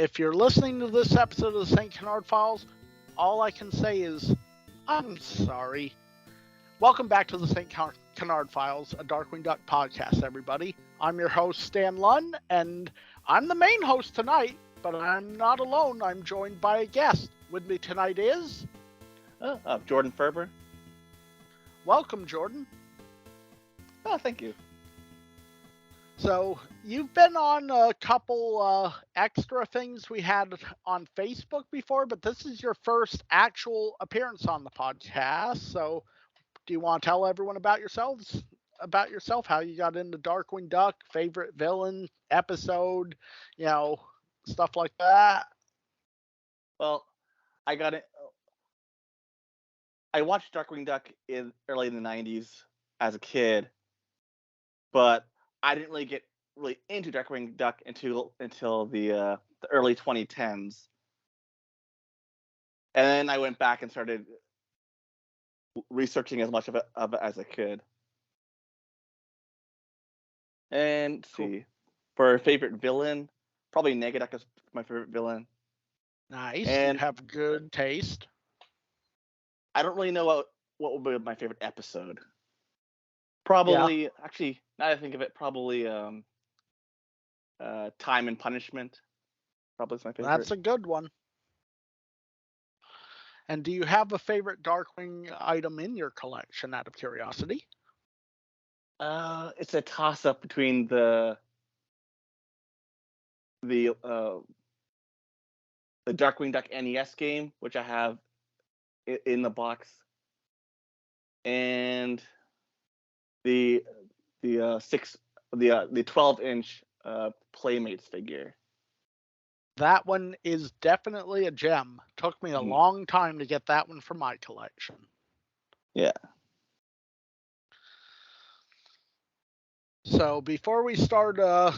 If you're listening to this episode of the St. Canard Files, all I can say is, I'm sorry. Welcome back to the St. Canard Files, a Darkwing Duck podcast, everybody. I'm your host, Stan Lunn, and I'm the main host tonight, but I'm not alone. I'm joined by a guest. With me tonight is... Jordan Ferber. Welcome, Jordan. Oh, thank you. So, you've been on a couple extra things we had on Facebook before, but this is your first actual appearance on the podcast. So, do you want to tell everyone about yourself, how you got into Darkwing Duck, favorite villain, episode, stuff like that? Well, I watched Darkwing Duck early in the 90s as a kid, but I didn't really get into Darkwing Duck until the early 2010s. And then I went back and started researching as much of it as I could. And Cool. see, for favorite villain, probably Negaduck is my favorite villain. Nice. And you have good taste. I don't really know what would be my favorite episode. Probably, actually, now that I think of it, probably Time and Punishment. Probably is my favorite. That's a good one. And do you have a favorite Darkwing item in your collection, out of curiosity? It's a toss-up between the Darkwing Duck NES game, which I have in the box, and the 12-inch Playmates figure. That one is definitely a gem. Took me a long time to get that one for my collection. Yeah. So before we start our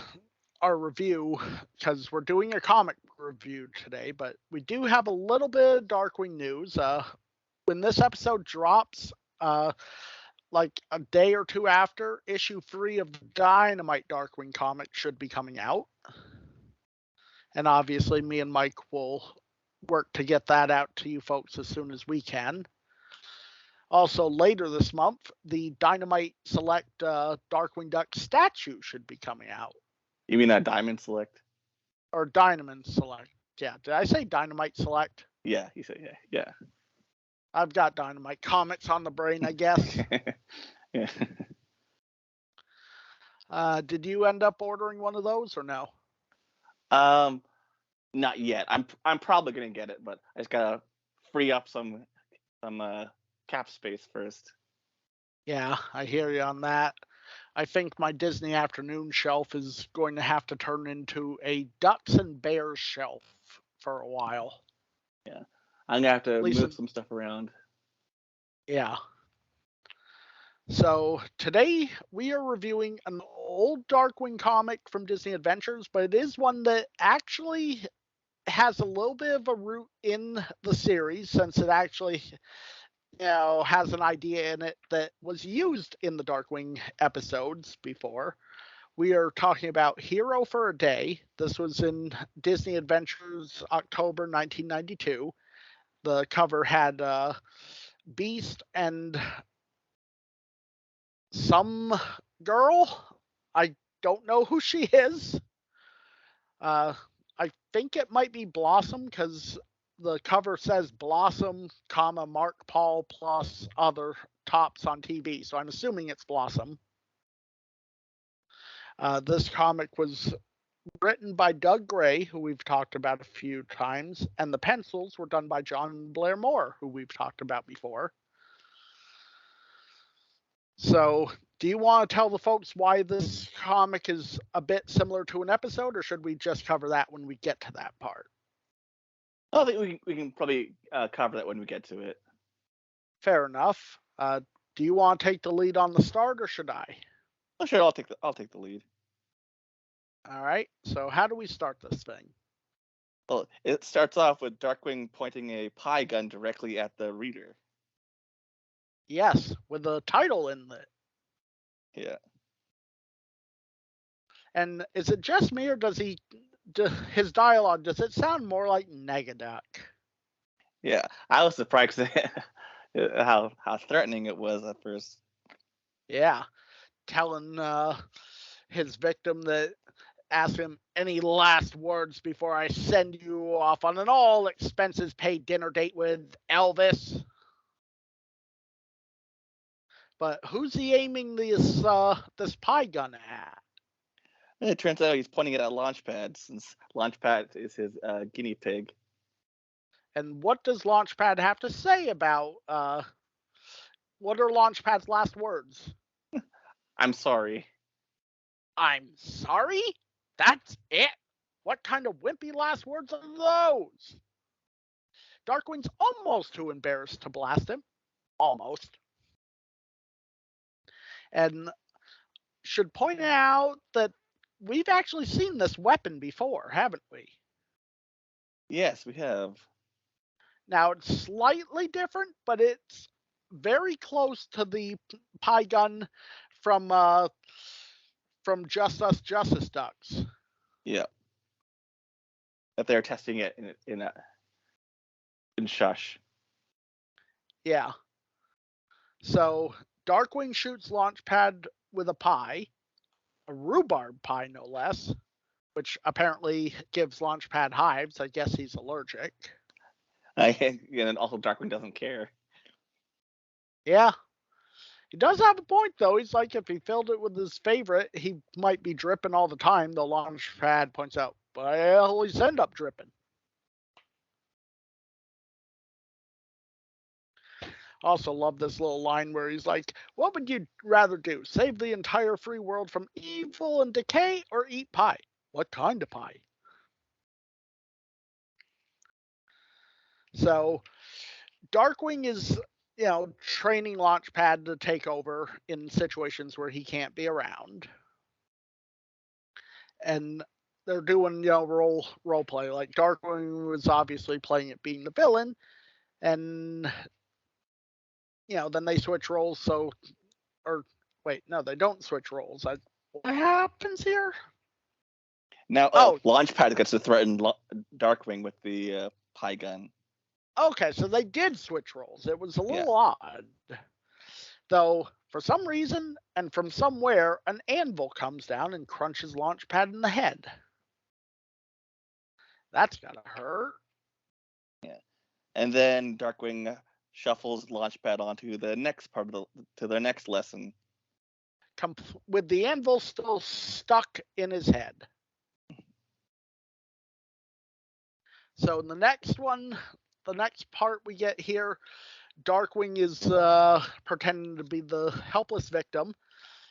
review, because we're doing a comic review today, but we do have a little bit of Darkwing news. When this episode drops, like a day or two after, issue 3 of the Dynamite Darkwing comic should be coming out. And obviously, me and Mike will work to get that out to you folks as soon as we can. Also, later this month, the Dynamite Select Darkwing Duck statue should be coming out. You mean Diamond Select? Or Dynamite Select. Yeah, did I say Dynamite Select? Yeah, you said yeah. I've got Dynamite comics on the brain, I guess. Yeah. Did you end up ordering one of those or no? Not yet. I'm probably gonna get it, but I just gotta free up some cap space first. Yeah, I hear you on that. I think my Disney Afternoon shelf is going to have to turn into a Ducks and Bears shelf for a while. Yeah, I'm gonna have to move some stuff around. Yeah. So today we are reviewing an old Darkwing comic from Disney Adventures, but it is one that actually has a little bit of a root in the series, since it actually has an idea in it that was used in the Darkwing episodes before. We are talking about Hero for a Day. This was in Disney Adventures, October 1992. The cover had Beast and some girl. I don't know who she is. I think it might be Blossom, because the cover says Blossom, Mark Paul plus other tops on TV. So I'm assuming it's Blossom. This comic was written by Doug Gray, who we've talked about a few times, and the pencils were done by John Blair Moore, who we've talked about before. So, do you want to tell the folks why this comic is a bit similar to an episode, or should we just cover that when we get to that part? I think we can probably cover that when we get to it. Fair enough. Do you want to take the lead on the start, or should I? Oh, sure, I'll take the lead. All right. So, how do we start this thing? Well, it starts off with Darkwing pointing a pie gun directly at the reader. Yes, with a title in it. Yeah. And is it just me, or does he his dialogue, does it sound more like Negaduck? Yeah, I was surprised how threatening it was at first. Yeah, telling his victim that ask him any last words before I send you off on an all expenses paid dinner date with Elvis. But who's he aiming this pie gun at? And it turns out he's pointing it at Lauchpad, since Lauchpad is his guinea pig. And what does Launchpad have to say about what are Launchpad's last words? I'm sorry. I'm sorry? That's it? What kind of wimpy last words are those? Darkwing's almost too embarrassed to blast him. Almost. And should point out that we've actually seen this weapon before, haven't we? Yes, we have. Now it's slightly different, but it's very close to the pie gun from Just Us Justice Ducks. Yeah. That they're testing it in Shush. Yeah. So Darkwing shoots Launchpad with a pie, a rhubarb pie no less, which apparently gives Launchpad hives. I guess he's allergic. And also Darkwing doesn't care. Yeah. He does have a point, though. He's like, if he filled it with his favorite, he might be dripping all the time. The Launchpad points out, but I always end up dripping. Also love this little line where he's like, what would you rather do? Save the entire free world from evil and decay or eat pie? What kind of pie? So Darkwing is, training Launchpad to take over in situations where he can't be around. And they're doing, role play. Like Darkwing was obviously playing it being the villain, and then they switch roles. So, or wait, no, they don't switch roles. What happens here? Now, Launchpad gets to threaten Darkwing with the pie gun. Okay, so they did switch roles. It was a little odd. Though, for some reason, and from somewhere, an anvil comes down and crunches Launchpad in the head. That's gotta hurt. Yeah. And then Darkwing shuffles Launchpad onto the next part of to their next lesson. With the anvil still stuck in his head. So in the next part we get here, Darkwing is pretending to be the helpless victim.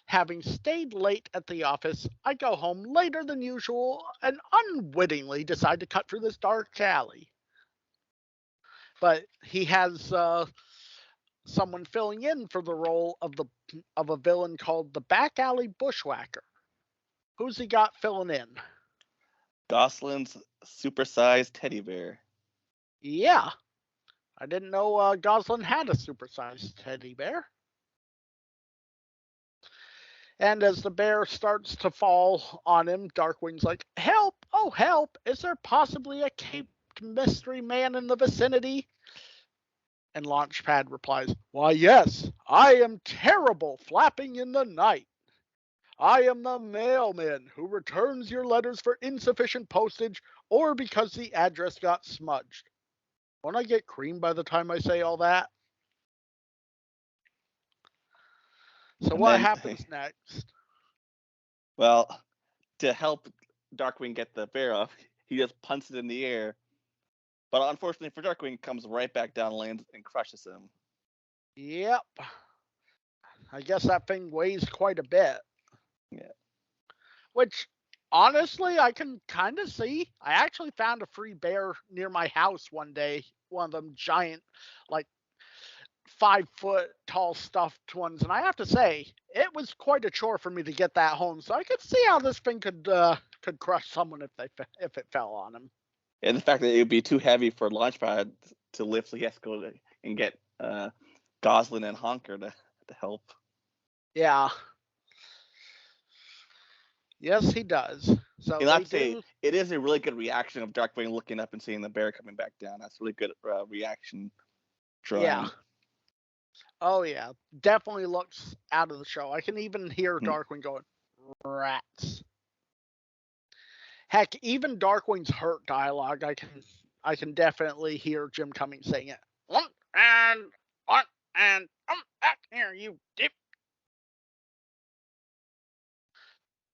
Having stayed late at the office, I go home later than usual and unwittingly decide to cut through this dark alley. But he has someone filling in for the role of a villain called the Back-Alley Bushwacker. Who's he got filling in? Goslin's supersized teddy bear. Yeah. I didn't know Goslin had a supersized teddy bear. And as the bear starts to fall on him, Darkwing's like, help! Oh, help! Is there possibly a caped mystery man in the vicinity? And Launchpad replies, why, yes, I am terrible flapping in the night. I am the mailman who returns your letters for insufficient postage or because the address got smudged. Won't I get cream by the time I say all that? So what happens next? Well, to help Darkwing get the bear off, he just punts it in the air. But unfortunately for Darkwing, it comes right back down, lands, and crushes him. Yep. I guess that thing weighs quite a bit. Yeah. Which, honestly, I can kind of see. I actually found a free bear near my house one day. One of them giant, like 5-foot tall stuffed ones, and I have to say it was quite a chore for me to get that home. So I could see how this thing could crush someone if it fell on him. And the fact that it would be too heavy for Launchpad to lift, so he has to go and get Goslin and Honker to help. Yeah. Yes, he does. So You'll have they to say do. it is a really good reaction of Darkwing looking up and seeing the bear coming back down. That's really good reaction Yeah. drawing. Oh yeah. Definitely looks out of the show. I can even hear Hmm. Darkwing going, rats. Heck, even Darkwing's hurt dialogue, I can definitely hear Jim Cummings saying it. And come back here, you dip.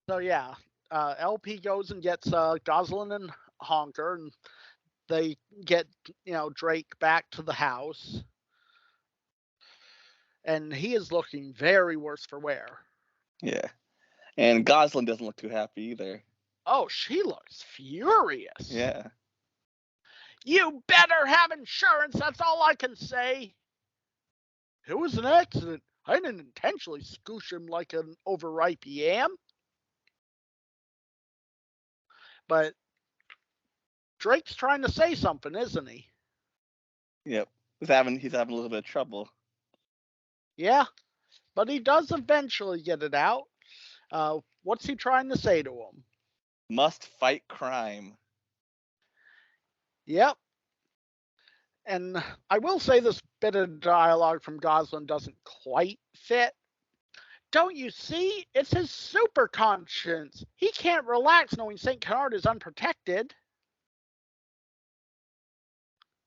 So yeah, LP goes and gets Goslin and Honker, and they get Drake back to the house, and he is looking very worse for wear. Yeah. And Goslin doesn't look too happy either. Oh, she looks furious. Yeah. You better have insurance, that's all I can say. It was an accident. I didn't intentionally scoosh him like an overripe yam. But Drake's trying to say something, isn't he? Yep. He's having a little bit of trouble. Yeah, but he does eventually get it out. What's he trying to say to him? Must fight crime. Yep. And I will say this bit of dialogue from Goslin doesn't quite fit. Don't you see? It's his super conscience. He can't relax knowing St. Canard is unprotected.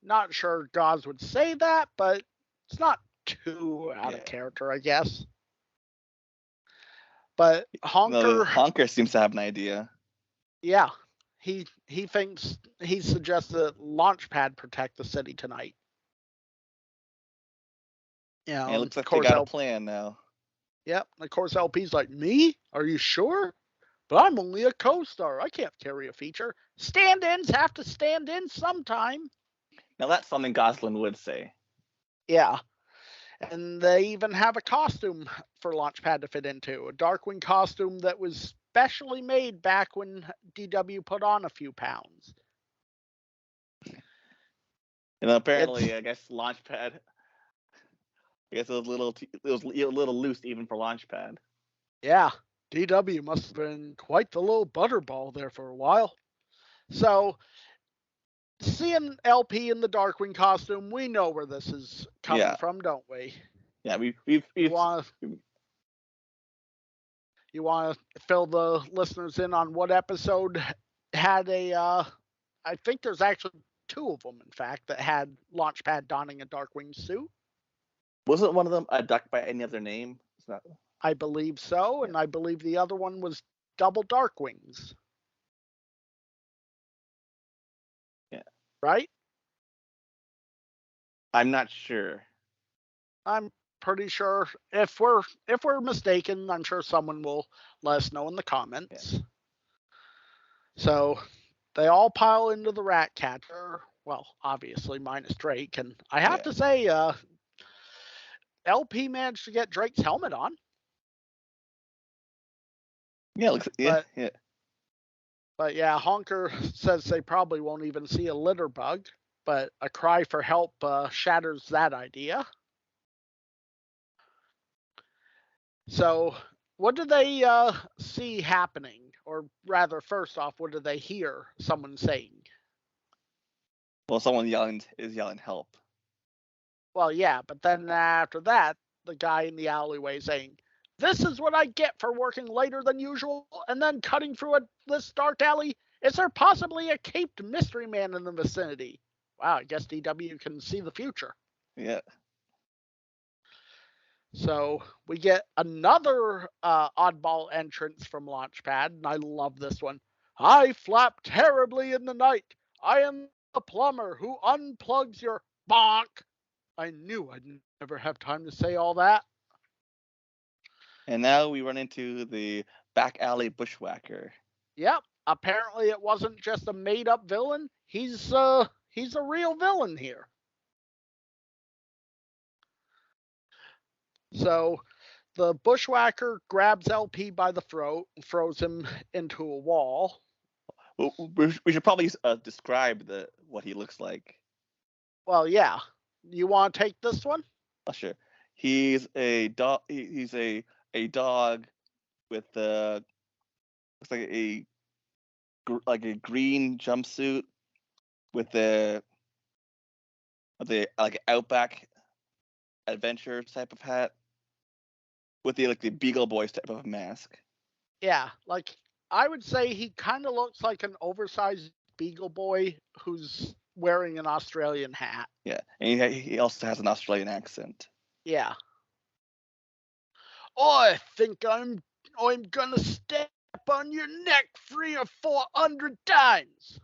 Not sure Gos would say that, but it's not too out of character, I guess. But Honker. Honker seems to have an idea. Yeah. He suggests that Lauchpad protect the city tonight. And it looks like they got a plan now. Yep. Of course, LP's like, me? Are you sure? But I'm only a co-star. I can't carry a feature. Stand-ins have to stand in sometime. Now that's something Goslin would say. Yeah. And they even have a costume for Lauchpad to fit into. A Darkwing costume that was specially made back when DW put on a few pounds. And apparently, I guess Lauchpad. I guess it was a little loose even for Lauchpad. Yeah, DW must have been quite the little butterball there for a while. So, seeing LP in the Darkwing costume, we know where this is coming from, don't we? Yeah, You want to fill the listeners in on what episode had I think there's actually two of them, in fact, that had Lauchpad donning a Darkwing suit. Wasn't one of them a duck by any other name? I believe so, and I believe the other one was Double Darkwings. Yeah. Right? I'm not sure. I'm pretty sure. If we're mistaken, I'm sure someone will let us know in the comments. Yeah. So they all pile into the rat catcher. Well, obviously minus Drake, and I have to say, LP managed to get Drake's helmet on. Yeah, But yeah, Honker says they probably won't even see a litter bug, but a cry for help shatters that idea. So what do they see happening? Or rather, first off, what do they hear someone saying? Well, someone is yelling help. Well, yeah, but then after that, the guy in the alleyway saying, "This is what I get for working later than usual and then cutting through this dark alley. Is there possibly a caped mystery man in the vicinity?" Wow, I guess DW can see the future. Yeah. So we get another oddball entrance from Lauchpad, and I love this one. "I flap terribly in the night. I am the plumber who unplugs your bonk." I knew I'd never have time to say all that. And now we run into the Back-Alley Bushwacker. Yep. Apparently it wasn't just a made-up villain. He's a real villain here. So the Bushwacker grabs LP by the throat and throws him into a wall. We should probably describe what he looks like. Well, yeah. You want to take this one? Oh, sure. He's a dog. He's a dog with looks like a like a green jumpsuit with the like Outback adventure type of hat with the Beagle Boys type of mask. Yeah, like I would say he kind of looks like an oversized Beagle Boy who's wearing an Australian hat. Yeah, and he also has an Australian accent. Yeah. I think I'm gonna step on your neck 300 or 400 times.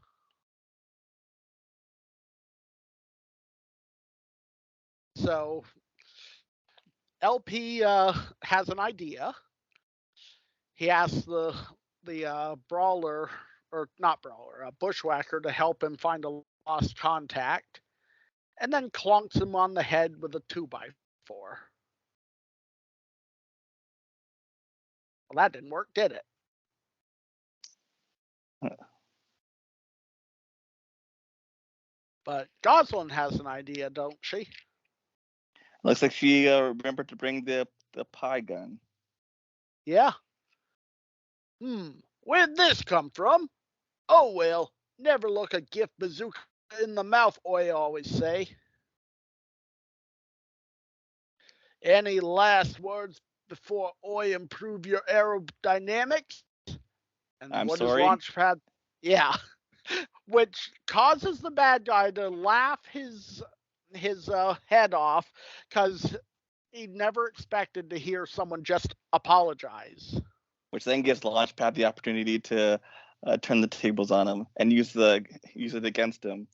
So LP has an idea. He asks the brawler, or not brawler, a bushwhacker, to help him find a lost contact, and then clunks him on the head with a 2x4. Well, that didn't work, did it? But Goslin has an idea, don't she? Looks like she remembered to bring the pie gun. Yeah. Where'd this come from? Oh well, never look a gift bazooka in the mouth, I always say. Any last words before I improve your aerodynamics? And I'm what sorry? does Lauchpad? Yeah. Which causes the bad guy to laugh his head off because he never expected to hear someone just apologize. Which then gives Launchpad the opportunity to turn the tables on him and use it against him.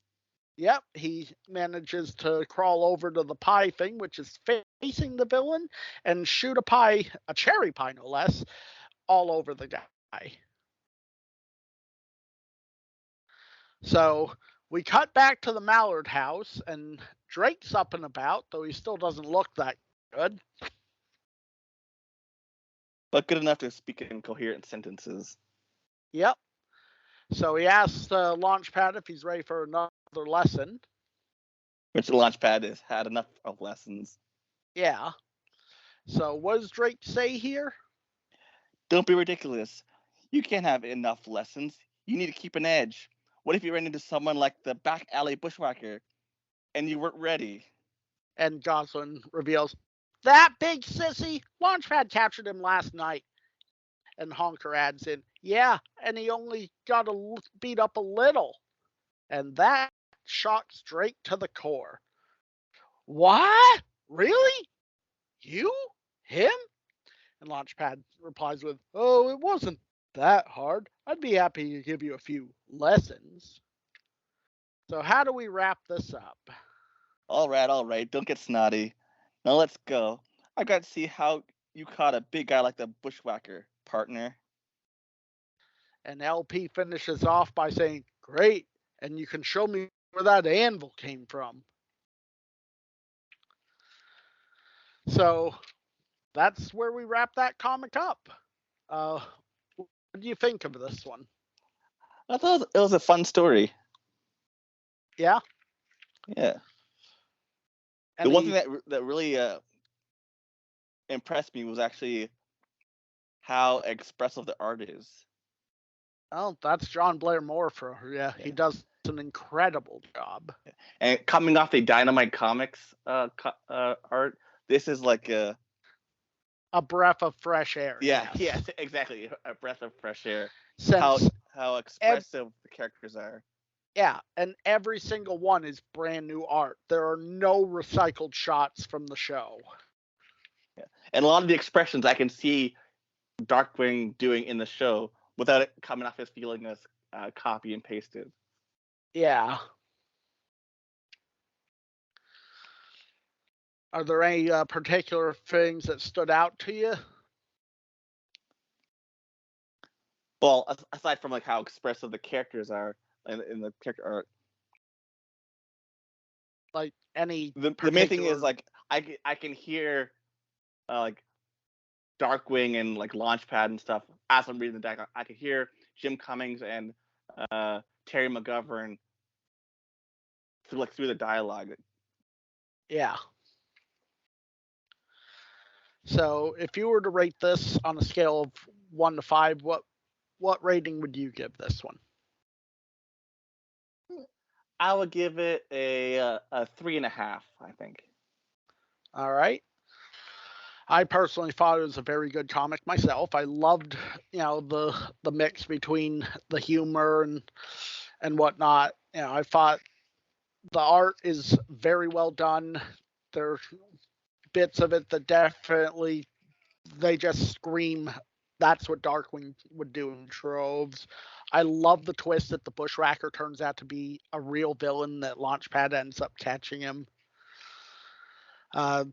Yep, he manages to crawl over to the pie thing, which is facing the villain, and shoot a cherry pie no less, all over the guy. So we cut back to the Mallard house, and Drake's up and about, though he still doesn't look that good. But good enough to speak in coherent sentences. Yep. So he asks Launchpad if he's ready for another lesson. Which Launchpad has had enough of lessons. Yeah. So what does Drake say here? Don't be ridiculous. You can't have enough lessons. You need to keep an edge. What if you ran into someone like the Back-Alley Bushwacker and you weren't ready? And Goslin reveals, that big sissy, Launchpad captured him last night. And Honker adds in, yeah, and he only got beat up a little. And that shocks Drake to the core. What? Really? You? Him? And Launchpad replies with, oh, it wasn't that hard. I'd be happy to give you a few lessons. So how do we wrap this up? All right. Don't get snotty. Now let's go. I got to see how you caught a big guy like the Bushwacker, partner. And LP finishes off by saying, great, and you can show me where that anvil came from. So that's where we wrap that comic up. What do you think of this one? I thought it was a fun story. Yeah? Yeah. The one thing that really impressed me was actually how expressive the art is. Oh, that's John Blair Moore yeah. He does an incredible job. And coming off the Dynamite Comics art, this is like a breath of fresh air. Yeah, exactly. A breath of fresh air. Since how expressive the characters are. Yeah, and every single one is brand new art. There are no recycled shots from the show. Yeah. And a lot of the expressions I can see Darkwing doing in the show without it coming off as feeling as copy and pasted. Yeah. Are there any particular things that stood out to you? Well, aside from like how expressive the characters are in the character art, like any the main thing is like I can hear like Darkwing and like Launchpad and stuff as I'm reading the deck. I can hear Jim Cummings and Terry McGovern through the dialogue. Yeah. So if you were to rate this on a scale of 1 to 5, what rating would you give this one? I would give it a 3.5. I think. All right. I personally thought it was a very good comic myself. I loved, the mix between the humor and whatnot. I thought the art is very well done. There's bits of it that definitely they just scream. That's what Darkwing would do in troves. I love the twist that the Bushwhacker turns out to be a real villain, that Launchpad ends up catching him. Uh,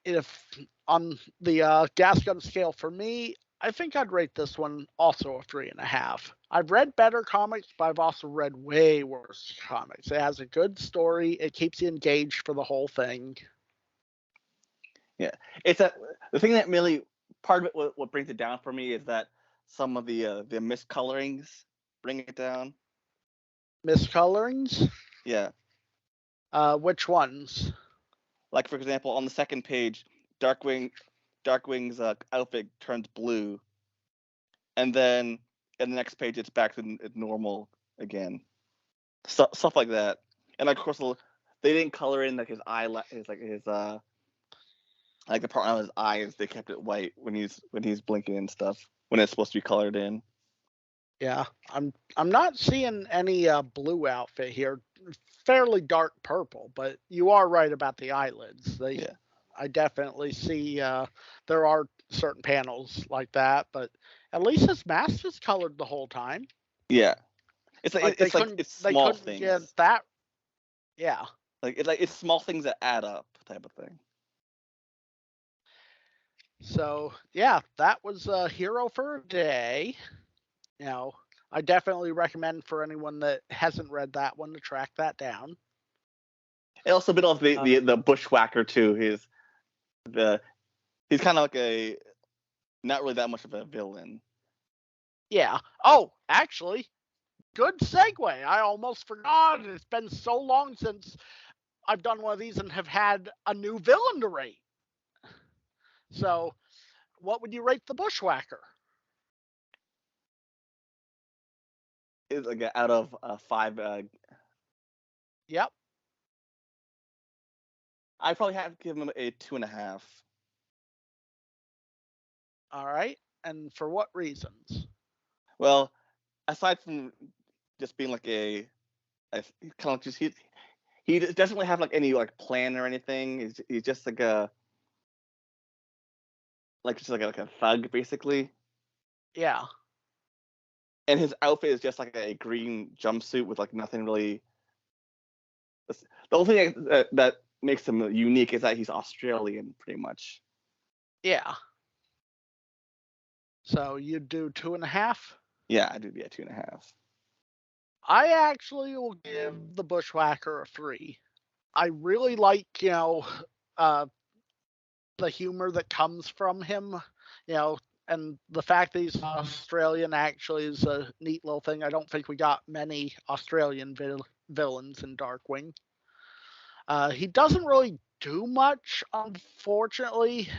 if on the gas gun scale for me, I think I'd rate this one also a 3.5. I've read better comics, but I've also read way worse comics. It has a good story. It keeps you engaged for the whole thing. Yeah, the thing that really part of it. What brings it down for me is that some of the miscolorings bring it down. Miscolorings? Yeah. Which ones? Like for example, on the second page, Darkwing's outfit turns blue, and then in the next page it's back to normal again. Stuff like that, and of course they didn't color in like his eye, his like the part on his eyes. They kept it white when he's blinking and stuff when it's supposed to be colored in. Yeah, I'm not seeing any blue outfit here. Fairly dark purple, but you are right about the eyelids. Yeah. I definitely see there are certain panels like that, but at least his mask is colored the whole time. Yeah. It's Like it's small things. Get that. Yeah. It's small things that add up type of thing. So yeah, that was a Hero for a Day. I definitely recommend for anyone that hasn't read that one to track that down. And also a bit of the Bushwhacker too. He's kind of like a not really that much of a villain. Yeah. Oh, actually, good segue. I almost forgot. It's been so long since I've done one of these and have had a new villain to rate. So, what would you rate the Bushwhacker? Is like out of 5. Yep. I probably have to give him a 2.5. All right. And for what reasons? Well, aside from just being like a kind of like just he doesn't really have like any like plan or anything. He's just like like a thug basically. Yeah. And his outfit is just like a green jumpsuit with like nothing really. The only thing that makes him unique is that he's Australian, pretty much. Yeah. So you'd do 2.5? Yeah, I do be at 2.5. I actually will give the Bushwhacker a 3. I really like, uh, the humor that comes from him, and the fact that he's Australian actually is a neat little thing. I don't think we got many Australian villains in Darkwing. He doesn't really do much, unfortunately,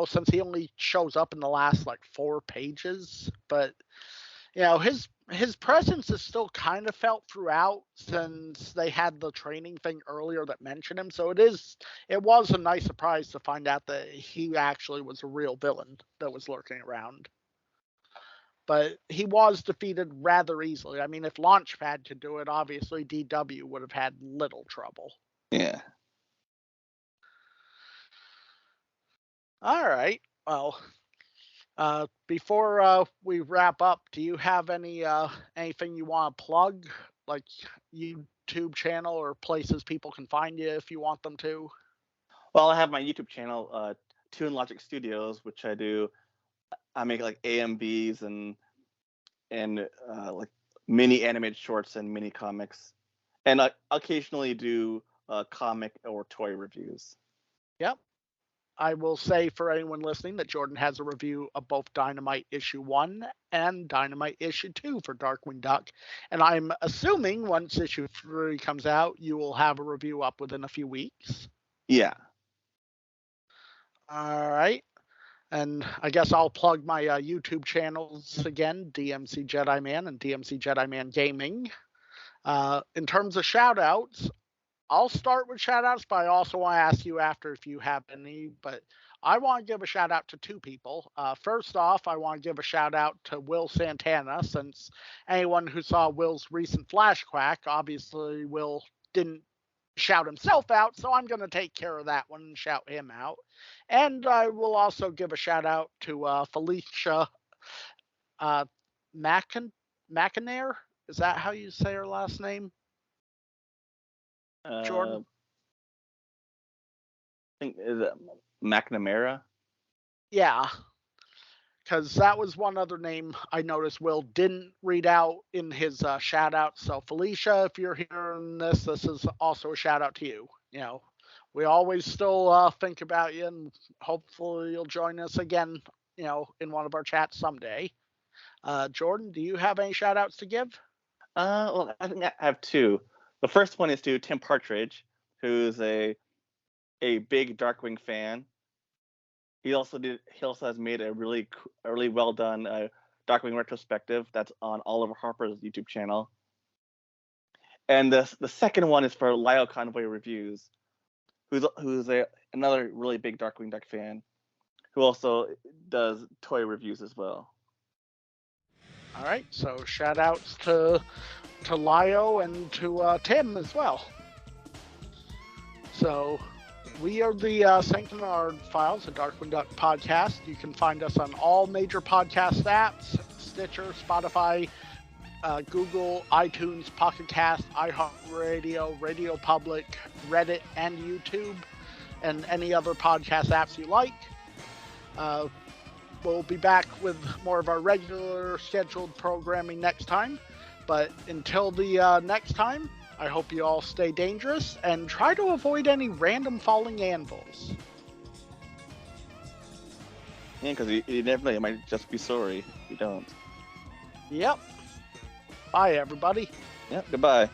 since he only shows up in the last like 4 pages. But his presence is still kind of felt throughout, since they had the training thing earlier that mentioned him. So it was a nice surprise to find out that he actually was a real villain that was lurking around. But he was defeated rather easily. I mean, if Launchpad could do it, obviously DW would have had little trouble. Yeah. All right. Well, before we wrap up, do you have anything you want to plug, like YouTube channel or places people can find you if you want them to? Well, I have my YouTube channel, Toon Logic Studios, which I make like AMVs and like mini animated shorts and mini comics, and I occasionally do comic or toy reviews. Yep. I will say for anyone listening that Jordan has a review of both Dynamite issue 1 and Dynamite issue 2 for Darkwing Duck. And I'm assuming once issue 3 comes out, you will have a review up within a few weeks. Yeah. All right. And I guess I'll plug my YouTube channels again, DMC Jedi Man and DMC Jedi Man Gaming. In terms of shout outs, I'll start with shout outs, but I also want to ask you after if you have any. But I want to give a shout out to two people. First off, I want to give a shout out to Will Santana, since anyone who saw Will's recent Flash Quack, obviously Will didn't shout himself out, so I'm going to take care of that one and shout him out. And I will also give a shout out to Felicia uh, McInerney. Is that how you say her last name? Jordan? I think is it McNamara? Yeah, because that was one other name I noticed Will didn't read out in his shout out. So, Felicia, if you're hearing this, this is also a shout out to you. You know, we always still think about you, and hopefully you'll join us again, you know, in one of our chats someday. Jordan, do you have any shout outs to give? Well, I think I have two. The first one is to Tim Partridge, who's a big Darkwing fan. He also has made a really well done Darkwing retrospective that's on Oliver Harper's YouTube channel. And the second one is for Lyle Convoy Reviews, who's another really big Darkwing Duck fan, who also does toy reviews as well. All right, so shout outs to Lyle and to Tim as well. So we are the St. Canard Files, a Darkwing Duck podcast. You can find us on all major podcast apps: Stitcher, Spotify, Google, iTunes, Pocket Cast, iHeartRadio, Radio Public, Reddit, and YouTube, and any other podcast apps you like. We'll be back with more of our regular scheduled programming next time. But until the next time, I hope you all stay dangerous and try to avoid any random falling anvils. Yeah, because you never know, you might just be sorry if you don't. Yep. Bye, everybody. Yep, goodbye.